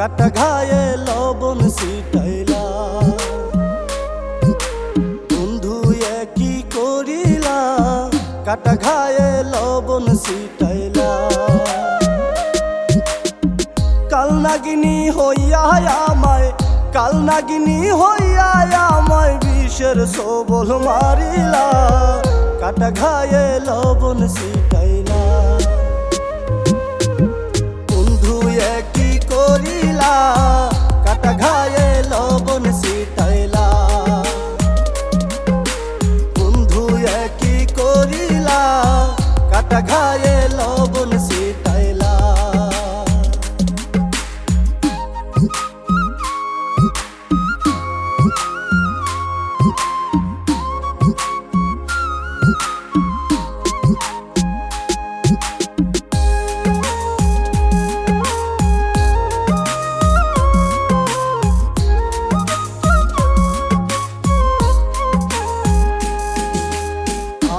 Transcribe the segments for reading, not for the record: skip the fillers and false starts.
কাটা ঘায়ে লবণ ছিটাইলা। বন্ধু কি করিলা কাটা ঘায়ে লবণ ছিটাইলা। কালনাগিনী হইয়া আমায় কালনাগিনী হইয়া আমায় বিষের সবল মারিলা। কাটা ঘায়ে লবণ ছিটাইলা। বন্ধু কি করিলা কাটা ঘায়ে লবণ ছিটাইলা। বন্ধু কি করিলা কাটা ঘায়ে লবণ ছিটাইলা।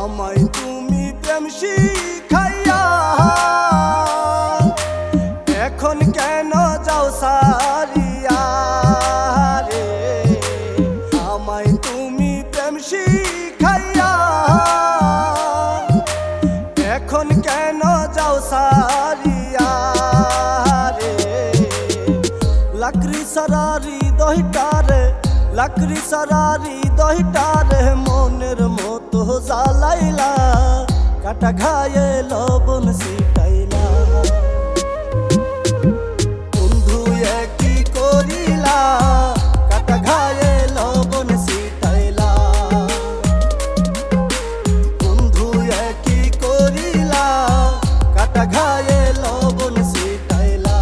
আমায় তুমি প্রেম শিখাইয়া এখন কেন যাও সারিয়া রে। আমায় তুমি প্রেম শিখাইয়া এখন কেন যাও সারিয়া রে। লাকড়ি সারারি দহিটারে লাকড়ি সারারি দহিটারে মনের মতো জ্বালাইলা। কাটা ঘায়ে লবণ ছিটাইলা। বন্ধু কি করিলা কাটা ঘায়ে লবণ ছিটাইলা। বন্ধু কি করিলা কাটা ঘায়ে লবণ ছিটাইলা।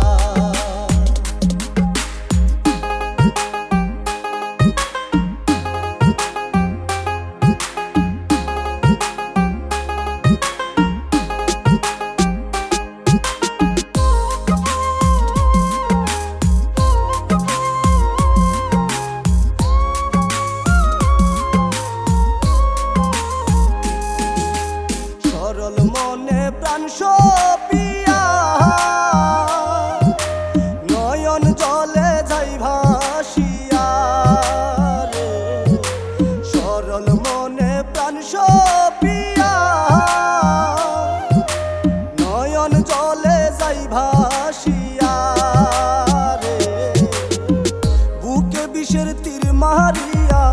সরল মনে প্রাণ সপিয়া নয়ন জলে যাই ভাসিয়া রে। সরল মনে প্রাণ সপিয়া নয়ন জলে যাই ভাসিয়া রে। বুকে বিষের তীর মারিয়া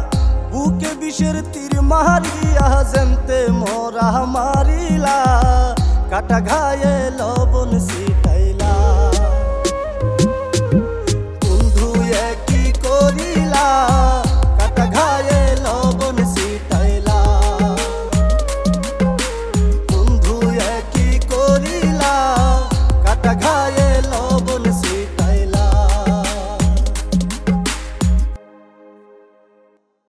বুকে বিষের তীর মারিয়া যেমতে মোরা মারিলা। কাটা ঘায়ে লবণ ছিটাইলা।